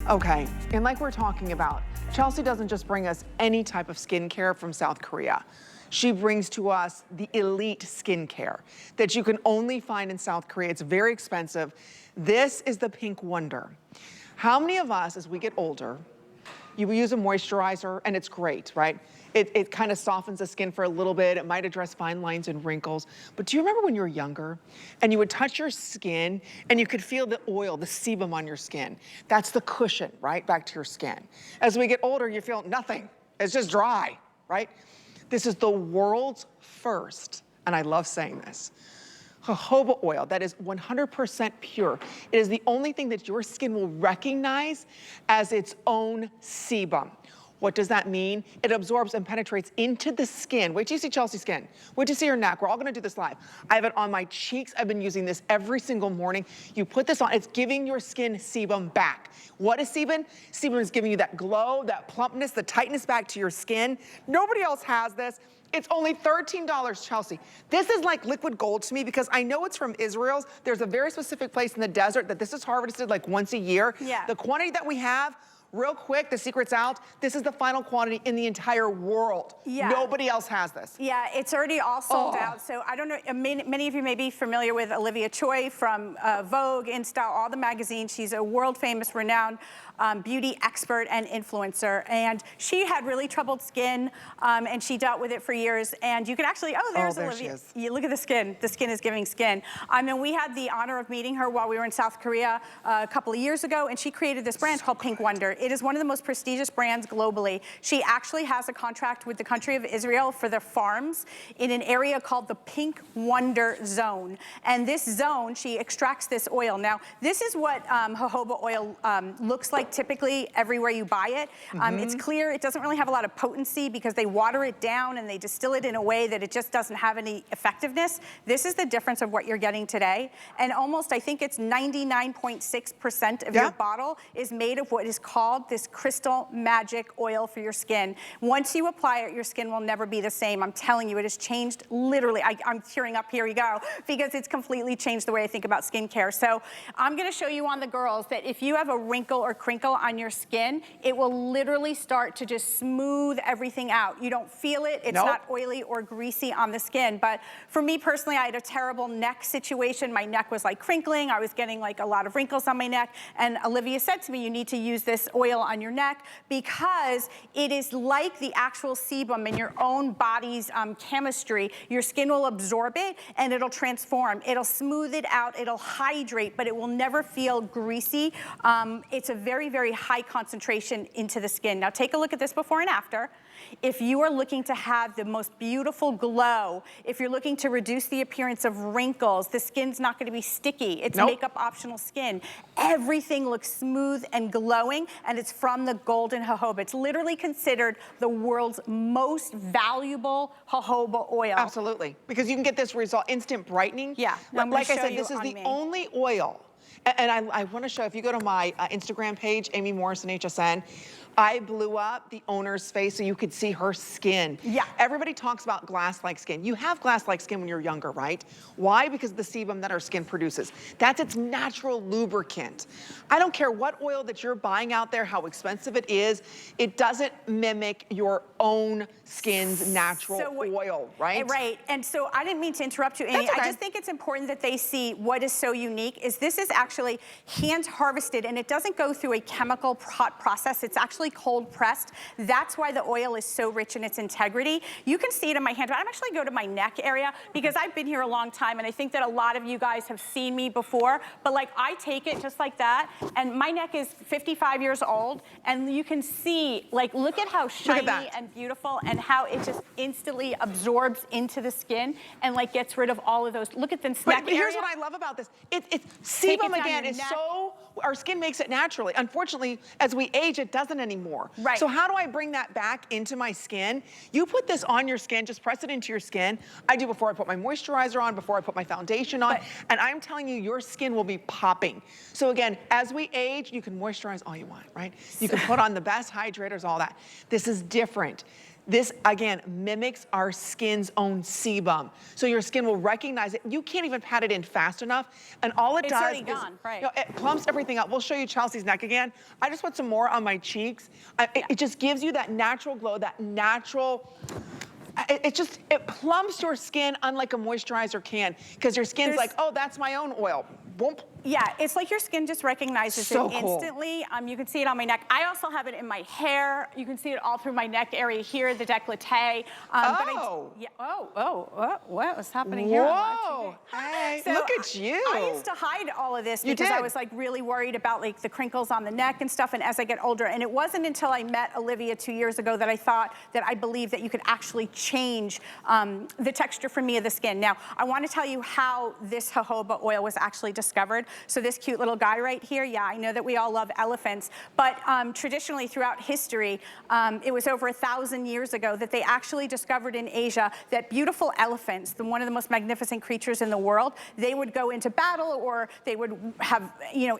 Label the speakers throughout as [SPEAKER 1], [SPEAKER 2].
[SPEAKER 1] Okay, and like we're talking about, Chelsea doesn't just bring us any type of skincare from South Korea. She brings to us the elite skincare that you can only find in South Korea. It's very expensive. This is the Pink Wonder. How many of us, as we get older, you use a moisturizer and it's great, right? It kind of softens the skin for a little bit. It might address fine lines and wrinkles. But do you remember when you were younger and you would touch your skin and you could feel the oil, the sebum on your skin? That's the cushion, right? Back to your skin. As we get older, you feel nothing. It's just dry, right? This is the world's first, and I love saying this, jojoba oil that is 100% pure. It is the only thing that your skin will recognize as its own sebum. What does that mean? It absorbs and penetrates into the skin. Wait till you see Chelsea's skin. Wait till you see her neck. We're all gonna do this live. I have it on my cheeks. I've been using this every single morning. You put this on, it's giving your skin sebum back. What is sebum? Sebum is giving you that glow, that plumpness, the tightness back to your skin. Nobody else has this. It's only $13, Chelsea. This is like liquid gold to me because I know it's from Israel. There's a very specific place in the desert that this is harvested like once a year.
[SPEAKER 2] Yeah.
[SPEAKER 1] The quantity that we have, real quick, the secret's out. This is the final quantity in the entire world.
[SPEAKER 2] Yeah.
[SPEAKER 1] Nobody else has this.
[SPEAKER 2] Yeah, it's already all sold out. So I don't know, many of you may be familiar with Olivia Choi from Vogue, InStyle, all the magazines. She's a world famous, renowned beauty expert and influencer. And she had really troubled skin and she dealt with it for years. And you can actually, oh, there's Olivia. You look at the skin. The skin is giving skin. And we had the honor of meeting her while we were in South Korea a couple of years ago. And she created this brand called Pink Wonder. It is one of the most prestigious brands globally. She actually has a contract with the country of Israel for their farms in an area called the Pink Wonder Zone. And this zone, she extracts this oil. Now, this is what jojoba oil looks like typically everywhere you buy it. It's clear, it doesn't really have a lot of potency because they water it down and they distill it in a way that it just doesn't have any effectiveness. This is the difference of what you're getting today. And almost, I think it's 99.6% of your bottle is made of what is called this crystal magic oil for your skin. Once you apply it, your skin will never be the same. I'm telling you, it has changed literally. I'm tearing up, here we go, because it's completely changed the way I think about skincare. So I'm gonna show you on the girls that if you have a wrinkle or crinkle on your skin, it will literally start to just smooth everything out. You don't feel it, it's not oily or greasy on the skin. But for me personally, I had a terrible neck situation. My neck was like crinkling. I was getting like a lot of wrinkles on my neck. And Olivia said to me, you need to use this oil on your neck because it is like the actual sebum in your own body's chemistry. Your skin will absorb it and it'll transform. It'll smooth it out, it'll hydrate, but it will never feel greasy. It's a very, very high concentration into the skin. Now take a look at this before and after. If you are looking to have the most beautiful glow, if you're looking to reduce the appearance of wrinkles, the skin's not gonna be sticky. It's makeup optional skin. Everything looks smooth and glowing, and it's from the golden jojoba. It's literally considered the world's most valuable jojoba oil.
[SPEAKER 1] Absolutely, because you can get this result, instant brightening.
[SPEAKER 2] Yeah,
[SPEAKER 1] like I said, this is the only oil. And I want to show, if you go to my Instagram page, Amy Morrison HSN, I blew up the owner's face so you could see her skin. Yeah. Everybody talks about glass-like skin. You have glass-like skin when you're younger, right? Why? Because of the sebum that our skin produces. That's its natural lubricant. I don't care what oil that you're buying out there, how expensive it is, it doesn't mimic your own skin's natural oil, right?
[SPEAKER 2] Right, and so I didn't mean to interrupt you, Amy. I just think it's important that they see what is so unique is this is actually hand harvested and it doesn't go through a chemical process. It's actually cold pressed. That's why the oil is so rich in its integrity. You can see it in my hand, but I'm actually go to my neck area because I've been here a long time and I think that a lot of you guys have seen me before, but like I take it just like that and my neck is 55 years old and you can see, like look at how shiny and beautiful and how it just instantly absorbs into the skin and like gets rid of all of those. Look at the neck area.
[SPEAKER 1] But here's what I love about this. It's sebum again is so, our skin makes it naturally. Unfortunately, as we age, it doesn't anymore. Right. So how do I bring that back into my skin? You put this on your skin, just press it into your skin. I do before I put my moisturizer on, before I put my foundation on, and I'm telling you, your skin will be popping. So again, as we age, you can moisturize all you want, right? You can put on the best hydrators, all that. This is different. This, again, mimics our skin's own sebum. So your skin will recognize it. You can't even pat it in fast enough. And all it
[SPEAKER 2] It's
[SPEAKER 1] does
[SPEAKER 2] already
[SPEAKER 1] is,
[SPEAKER 2] gone, right.
[SPEAKER 1] it plumps everything up. We'll show you Chelsea's neck again. I just put some more on my cheeks. It just gives you that natural glow, that natural, it plumps your skin unlike a moisturizer can, because your skin's like, oh, that's my own oil. Boom.
[SPEAKER 2] Yeah, it's like your skin just recognizes
[SPEAKER 1] So
[SPEAKER 2] it
[SPEAKER 1] cool.
[SPEAKER 2] instantly. You can see it on my neck. I also have it in my hair. You can see it all through my neck area here, the décolleté. What was happening here?
[SPEAKER 1] Whoa, hey,
[SPEAKER 2] So
[SPEAKER 1] look at you.
[SPEAKER 2] I used to hide all of this
[SPEAKER 1] You
[SPEAKER 2] because I
[SPEAKER 1] did.
[SPEAKER 2] was like really worried about like the crinkles on the neck and stuff, and as I get older, and it wasn't until I met Olivia 2 years ago that I thought that I believed that you could actually change the texture for me of the skin. Now, I want to tell you how this jojoba oil was actually discovered. So this cute little guy right here, yeah, I know that we all love elephants, but traditionally throughout history, it was over 1,000 years ago that they actually discovered in Asia that beautiful elephants, one of the most magnificent creatures in the world, they would go into battle or they would have,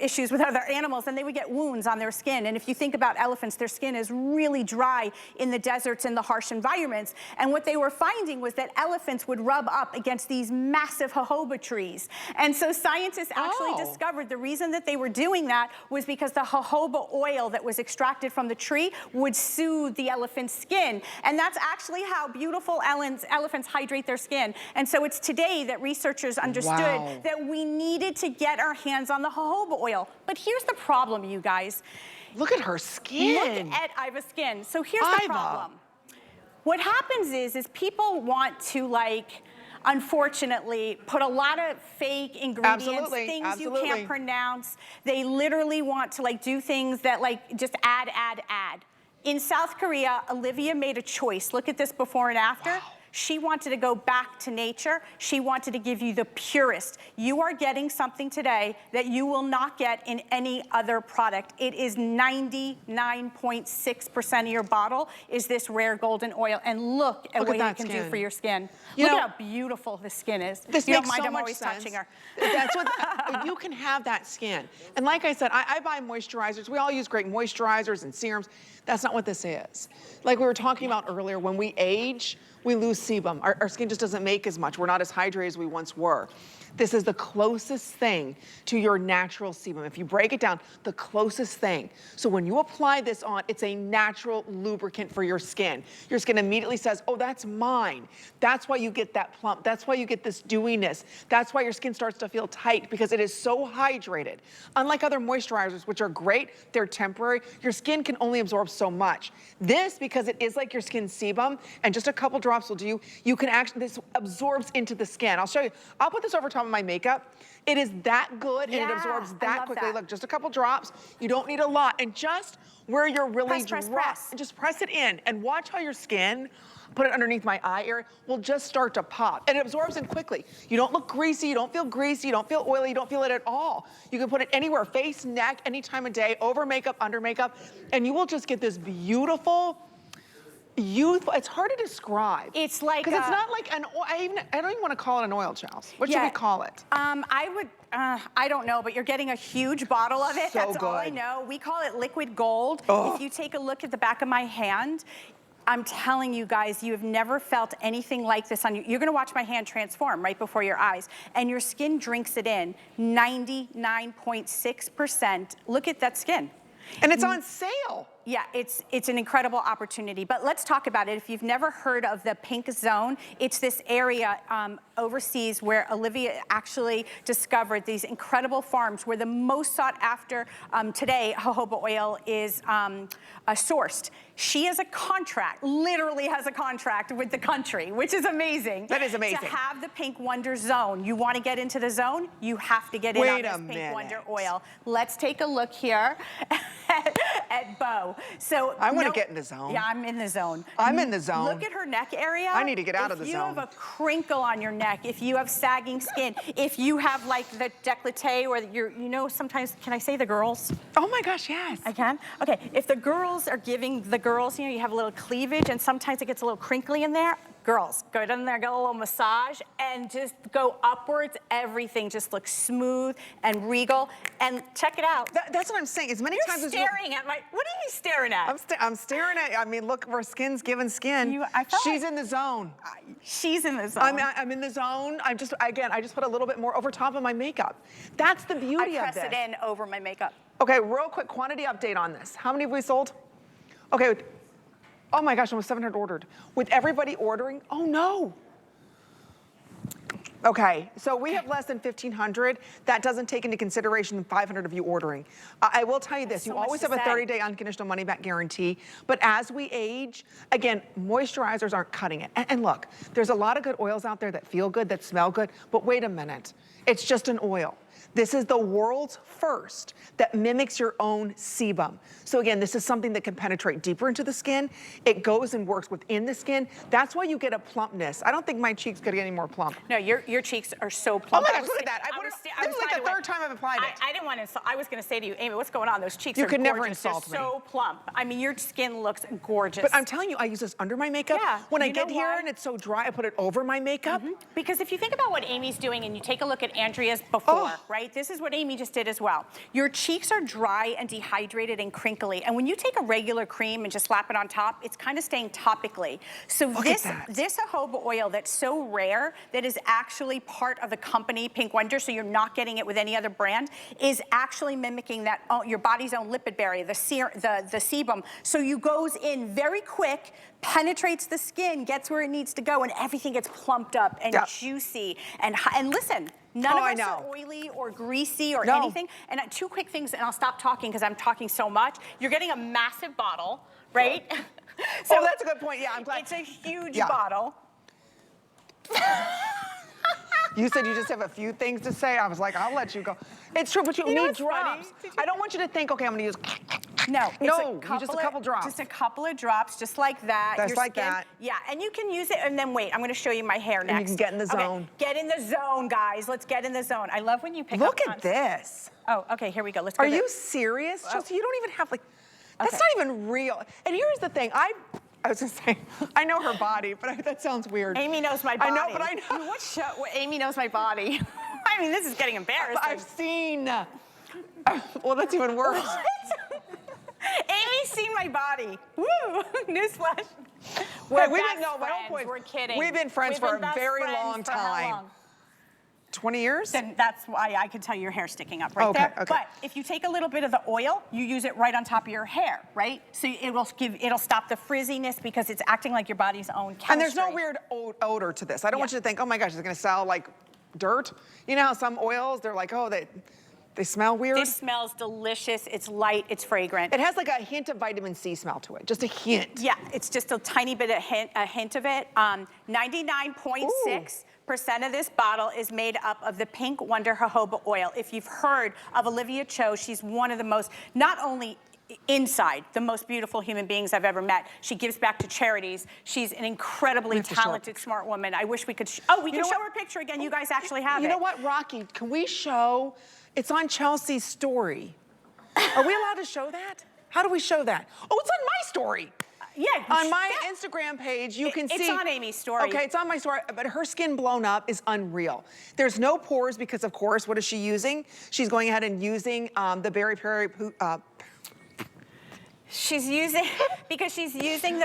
[SPEAKER 2] issues with other animals, and they would get wounds on their skin. And if you think about elephants, their skin is really dry in the deserts and the harsh environments. And what they were finding was that elephants would rub up against these massive jojoba trees. And so scientists actually discovered the reason that they were doing that was because the jojoba oil that was extracted from the tree would soothe the elephant's skin. And that's actually how beautiful elephants hydrate their skin. And so it's today that researchers understood that we needed to get our hands on the jojoba oil. But here's the problem, you guys.
[SPEAKER 1] Look at her skin.
[SPEAKER 2] Look at Iva's skin. So here's the problem. What happens is people want to unfortunately put a lot of fake ingredients, things you can't pronounce. They literally want to do things that just add. In South Korea, Olivia made a choice. Look at this before and after. Wow. She wanted to go back to nature. She wanted to give you the purest. You are getting something today that you will not get in any other product. It is 99.6% of your bottle is this rare golden oil. And look at what you can do for your skin. Look at how beautiful the skin is.
[SPEAKER 1] This
[SPEAKER 2] you
[SPEAKER 1] makes
[SPEAKER 2] don't mind,
[SPEAKER 1] so
[SPEAKER 2] I'm
[SPEAKER 1] much
[SPEAKER 2] always
[SPEAKER 1] sense.
[SPEAKER 2] touching her.
[SPEAKER 1] That's what, you can have that skin. And like I said, I buy moisturizers. We all use great moisturizers and serums. That's not what this is. Like we were talking about earlier, when we age, we lose sebum. Our skin just doesn't make as much. We're not as hydrated as we once were. This is the closest thing to your natural sebum. If you break it down, the closest thing. So when you apply this on, it's a natural lubricant for your skin. Your skin immediately says, oh, that's mine. That's why you get that plump. That's why you get this dewiness. That's why your skin starts to feel tight, because it is so hydrated. Unlike other moisturizers, which are great, they're temporary, your skin can only absorb so much. This, because it is like your skin's sebum, and just a couple drops will do, you can actually, this absorbs into the skin. I'll show you. I'll put this over top of my makeup. It is that good, and it absorbs that quickly. Look, just a couple drops. You don't need a lot. And just where you're really dry, and just press it in, and watch how your skin, put it underneath my eye area, will just start to pop. And it absorbs in quickly. You don't look greasy, you don't feel greasy, you don't feel oily, you don't feel it at all. You can put it anywhere, face, neck, any time of day, over makeup, under makeup, and you will just get this beautiful, youthful, it's hard to describe.
[SPEAKER 2] It's like,
[SPEAKER 1] because it's not like an oil, I don't even want to call it an oil, Chels. What should we call it?
[SPEAKER 2] I don't know, but you're getting a huge bottle of it. That's all I know. We call it liquid gold. If you take a look at the back of my hand, I'm telling you guys, you have never felt anything like this on you. You're gonna watch my hand transform right before your eyes, and your skin drinks it in. 99.6%. Look at that skin.
[SPEAKER 1] And it's on sale.
[SPEAKER 2] Yeah, it's an incredible opportunity. But let's talk about it. If you've never heard of the pink zone, it's this area overseas where Olivia actually discovered these incredible farms where the most sought after today jojoba oil is sourced. She has a contract, literally has a contract with the country, which is amazing.
[SPEAKER 1] That is amazing.
[SPEAKER 2] To have the Pink Wonder Zone. You want to get into the zone? You have to get in on this Pink Wonder oil. Let's take a look here at Bo. So
[SPEAKER 1] I want to get in the zone.
[SPEAKER 2] Yeah, I'm in the zone.
[SPEAKER 1] I'm in the zone.
[SPEAKER 2] Look at her neck area.
[SPEAKER 1] I need to get out of the zone.
[SPEAKER 2] If you have a crinkle on your neck, if you have sagging skin, if you have like the décolleté or sometimes, can I say the girls?
[SPEAKER 1] Oh my gosh, yes.
[SPEAKER 2] I can? Okay, if the girls are giving the girls, you have a little cleavage and sometimes it gets a little crinkly in there, girls, go down there, get a little massage, and just go upwards. Everything just looks smooth and regal. And check it out.
[SPEAKER 1] That's what I'm saying. As many times as
[SPEAKER 2] staring at my, what are you staring at?
[SPEAKER 1] I'm staring at, I mean, look, where skin's giving skin. She's in the zone.
[SPEAKER 2] She's in the zone.
[SPEAKER 1] I'm in the zone. I just put a little bit more over top of my makeup. That's the beauty of this.
[SPEAKER 2] I press it in over my makeup.
[SPEAKER 1] Okay, real quick quantity update on this. How many have we sold? Okay, oh my gosh, almost 700 ordered. With everybody ordering, oh no. Okay, so we have less than 1,500. That doesn't take into consideration 500 of you ordering. I will tell you this, you always have a 30-day unconditional money-back guarantee, but as we age, again, moisturizers aren't cutting it. And look, there's a lot of good oils out there that feel good, that smell good, but wait a minute, it's just an oil. This is the world's first that mimics your own sebum. So again, this is something that can penetrate deeper into the skin. It goes and works within the skin. That's why you get a plumpness. I don't think my cheeks could get any more plump.
[SPEAKER 2] No, your cheeks are so plump.
[SPEAKER 1] Oh my gosh, look at that. This is like the third time I've applied it.
[SPEAKER 2] I didn't want to insult. I was going to say to you, Amy, what's going on? Those cheeks are gorgeous.
[SPEAKER 1] You could never insult me.
[SPEAKER 2] They're so plump. I mean, your skin looks gorgeous.
[SPEAKER 1] But I'm telling you, I use this under my makeup.
[SPEAKER 2] Yeah,
[SPEAKER 1] when I get here and it's so dry, I put it over my makeup.
[SPEAKER 2] Because if you think about what Amy's doing and you take a look at Andrea's before, right? This is what Amy just did as well. Your cheeks are dry and dehydrated and crinkly. And when you take a regular cream and just slap it on top, it's kind of staying topically. So this jojoba oil that's so rare that is actually part of the company Pink Wonder, so you're not getting it with any other brand, is actually mimicking that your body's own lipid barrier, the sebum. So you goes in very quick, penetrates the skin, gets where it needs to go, and everything gets plumped up and juicy. And listen, none of us are oily or greasy or anything. And two quick things, and I'll stop talking because I'm talking so much. You're getting a massive bottle, right?
[SPEAKER 1] So that's a good point. Yeah, I'm glad.
[SPEAKER 2] It's a huge bottle.
[SPEAKER 1] You said you just have a few things to say. I was like, I'll let you go. It's true, but you need drops. I don't want you to think, okay, I'm going to use.
[SPEAKER 2] No,
[SPEAKER 1] just a couple drops.
[SPEAKER 2] Just a couple of drops, just like that.
[SPEAKER 1] Just like that.
[SPEAKER 2] Yeah, and you can use it, and then wait, I'm going to show you my hair next.
[SPEAKER 1] And you can get in the zone.
[SPEAKER 2] Get in the zone, guys. Let's get in the zone. I love when you pick up.
[SPEAKER 1] Look at this.
[SPEAKER 2] Oh, okay, here we go. Let's go.
[SPEAKER 1] Are you serious? Chelsea, you don't even have like, that's not even real. And here's the thing, I was gonna say, I know her body, but that sounds weird.
[SPEAKER 2] Amy knows my body.
[SPEAKER 1] I know, but I know.
[SPEAKER 2] What show? Amy knows my body. I mean, this is getting embarrassing.
[SPEAKER 1] I've seen. Well, that's even worse.
[SPEAKER 2] Amy's seen my body. Woo! Newsflash. We're kidding.
[SPEAKER 1] We've been friends for a very long time. 20 years?
[SPEAKER 2] Then that's why I can tell your hair sticking up right there.
[SPEAKER 1] Okay.
[SPEAKER 2] But if you take a little bit of the oil, you use it right on top of your hair, right? So it'll stop the frizziness because it's acting like your body's own chemistry.
[SPEAKER 1] And there's no weird odor to this. I don't want you to think, oh my gosh, it's gonna smell like dirt. You know how some oils, they're like, oh, they smell weird?
[SPEAKER 2] This smells delicious, it's light, it's fragrant.
[SPEAKER 1] It has like a hint of vitamin C smell to it, just a hint.
[SPEAKER 2] Yeah, it's just a tiny bit of a hint of it. 99.6% of this bottle is made up of the Pink Wonder jojoba oil. If you've heard of Olivia Cho, she's one of the most, not only inside, the most beautiful human beings I've ever met. She gives back to charities. She's an incredibly talented, smart woman. I wish we could, we can show her picture again. You guys actually have it.
[SPEAKER 1] You know what, Rocky, can we show, it's on Chelsea's story. Are we allowed to show that? How do we show that? Oh, it's on my story.
[SPEAKER 2] Yeah.
[SPEAKER 1] On my Instagram page, you can see.
[SPEAKER 2] It's on Amy's story.
[SPEAKER 1] Okay, it's on my story, but her skin blown up is unreal. There's no pores because, of course, what is she using? She's going ahead and using the Berry Perry.
[SPEAKER 2] She's using, because she's using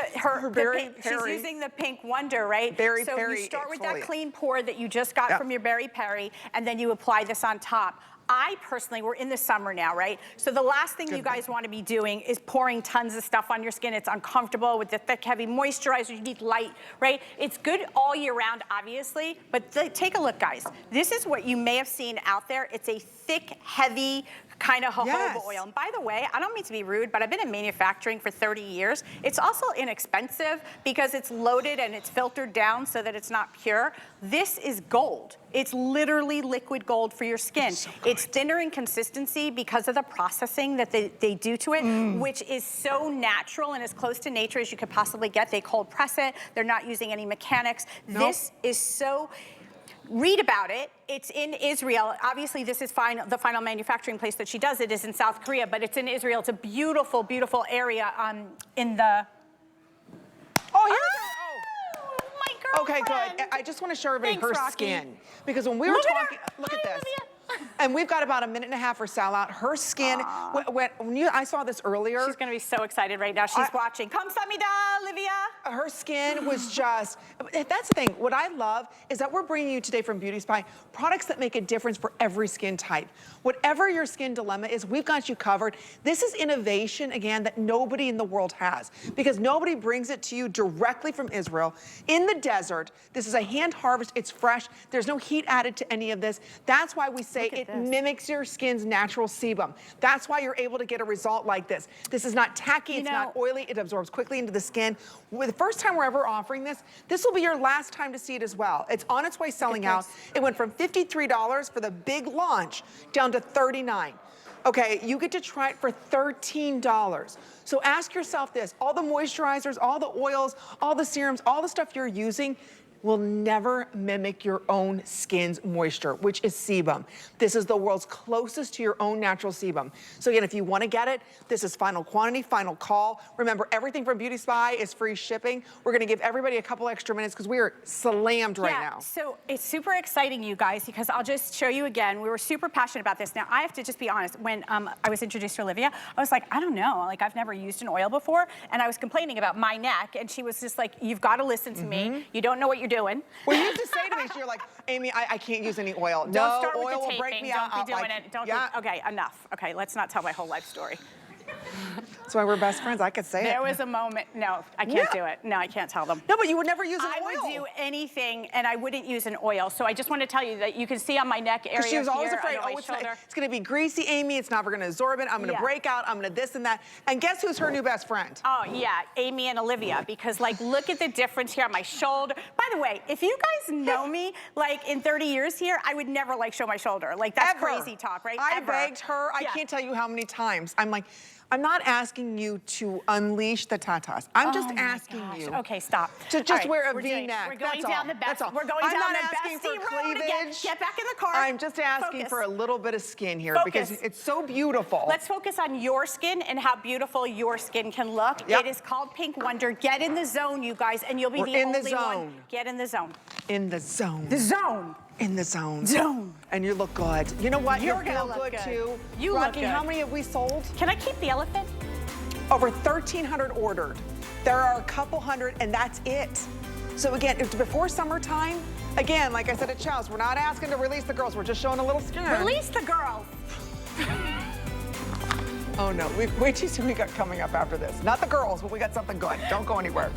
[SPEAKER 2] she's using the Pink Wonder, right?
[SPEAKER 1] Berry
[SPEAKER 2] so
[SPEAKER 1] Perry
[SPEAKER 2] you start with
[SPEAKER 1] exfoliant.
[SPEAKER 2] that clean pour that you just got from your Berry Perry, and then you apply this on top. I personally, we're in the summer now, right? So the last thing you guys want to be doing is pouring tons of stuff on your skin. It's uncomfortable with the thick, heavy moisturizer. You need light, right? It's good all year round, obviously, but take a look, guys. This is what you may have seen out there. It's a thick, heavy kind of jojoba oil. And by the way, I don't mean to be rude, but I've been in manufacturing for 30 years. It's also inexpensive because it's loaded and it's filtered down so that it's not pure. This is gold. It's literally liquid gold for your skin. It's thinner in consistency because of the processing that they do to it, which is so natural and as close to nature as you could possibly get. They cold press it. They're not using any mechanics. This is so... Read about it. It's in Israel. Obviously, this is the final manufacturing place that she does it is in South Korea, but it's in Israel. It's a beautiful, beautiful area in the...
[SPEAKER 1] Oh, here's her.
[SPEAKER 2] Oh, my
[SPEAKER 1] Okay,
[SPEAKER 2] girlfriend.
[SPEAKER 1] good. I just want to show everybody
[SPEAKER 2] Thanks,
[SPEAKER 1] her
[SPEAKER 2] Rocky.
[SPEAKER 1] skin. Because when we were
[SPEAKER 2] Look at
[SPEAKER 1] talking,
[SPEAKER 2] her.
[SPEAKER 1] look at
[SPEAKER 2] Hi,
[SPEAKER 1] this.
[SPEAKER 2] Olivia.
[SPEAKER 1] And we've got about a minute and a half for sellout. Her skin, I saw this earlier.
[SPEAKER 2] She's gonna be so excited right now. She's watching. Come samida, Olivia.
[SPEAKER 1] Her skin was just, that's the thing. What I love is that we're bringing you today from Beauty Spy products that make a difference for every skin type. Whatever your skin dilemma is, we've got you covered. This is innovation, again, that nobody in the world has because nobody brings it to you directly from Israel in the desert. This is a hand harvest. It's fresh. There's no heat added to any of this. That's why we say it mimics your skin's natural sebum. That's why you're able to get a result like this. This is not tacky. It's not oily. It absorbs quickly into the skin. The first time we're ever offering this, this will be your last time to see it as well. It's on its way selling out. It went from $53 for the big launch down to $39. Okay, you get to try it for $13. So ask yourself this, all the moisturizers, all the oils, all the serums, all the stuff you're using will never mimic your own skin's moisture, which is sebum. This is the world's closest to your own natural sebum. So again, if you wanna get it, this is final quantity, final call. Remember, everything from Beauty Spy is free shipping. We're gonna give everybody a couple extra minutes because we are slammed right now.
[SPEAKER 2] So it's super exciting, you guys, because I'll just show you again. We were super passionate about this. Now, I have to just be honest. When I was introduced to Olivia, I was like, I don't know. Like, I've never used an oil before. And I was complaining about my neck. And she was just like, you've got to listen to me. You don't know what you're doing.
[SPEAKER 1] Well, you used to say to me, you're like, Amy, I can't use any oil.
[SPEAKER 2] Don't
[SPEAKER 1] No,
[SPEAKER 2] start with
[SPEAKER 1] oil
[SPEAKER 2] the
[SPEAKER 1] will break
[SPEAKER 2] taping.
[SPEAKER 1] me
[SPEAKER 2] Don't
[SPEAKER 1] out.
[SPEAKER 2] be doing it. Don't okay, enough. Okay, let's not tell my whole life story.
[SPEAKER 1] That's why we're best friends. I could say it.
[SPEAKER 2] There was a moment. No, I can't do it. No, I can't tell them.
[SPEAKER 1] No, but you would never use an oil.
[SPEAKER 2] I would do anything, and I wouldn't use an oil. So I just want to tell you that you can see on my neck area.
[SPEAKER 1] Because she was always
[SPEAKER 2] here,
[SPEAKER 1] afraid,
[SPEAKER 2] oh,
[SPEAKER 1] it's going to be greasy, Amy. It's never going to absorb it. I'm going to break out. I'm going to this and that. And guess who's her new best friend?
[SPEAKER 2] Oh, yeah, Amy and Olivia. Because, like, look at the difference here on my shoulder. By the way, if you guys know me, like, in 30 years here, I would never, like, show my shoulder. Like, that's crazy talk, right?
[SPEAKER 1] I begged her. I can't tell you how many times. I'm like, I'm not asking you to unleash the tatas. I'm just asking you.
[SPEAKER 2] Okay, stop.
[SPEAKER 1] To just wear a V-neck.
[SPEAKER 2] We're going down the best. We're going
[SPEAKER 1] I'm
[SPEAKER 2] down
[SPEAKER 1] not
[SPEAKER 2] the
[SPEAKER 1] asking
[SPEAKER 2] bestie
[SPEAKER 1] for
[SPEAKER 2] road again.
[SPEAKER 1] cleavage.
[SPEAKER 2] Get back in the car.
[SPEAKER 1] I'm just asking for a little bit of skin here because it's so beautiful.
[SPEAKER 2] Let's focus on your skin and how beautiful your skin can look. It is called Pink Wonder. Get in the zone, you guys, and you'll be the only one. Get in the zone.
[SPEAKER 1] In the zone.
[SPEAKER 2] The zone.
[SPEAKER 1] In the zone.
[SPEAKER 2] Zone.
[SPEAKER 1] And you look good. You know what?
[SPEAKER 2] You're
[SPEAKER 1] gonna
[SPEAKER 2] look
[SPEAKER 1] good too.
[SPEAKER 2] You
[SPEAKER 1] Rocky,
[SPEAKER 2] look good.
[SPEAKER 1] how many have we sold?
[SPEAKER 2] Can I keep the elephant?
[SPEAKER 1] Over 1,300 ordered. There are a couple hundred, and that's it. So again, it's before summertime. Again, like I said at Chow's, we're not asking to release the girls. We're just showing a little skin.
[SPEAKER 2] Release the girls.
[SPEAKER 1] Oh no, wait till you see what we got coming up after this. Not the girls, but we got something good. Don't go anywhere.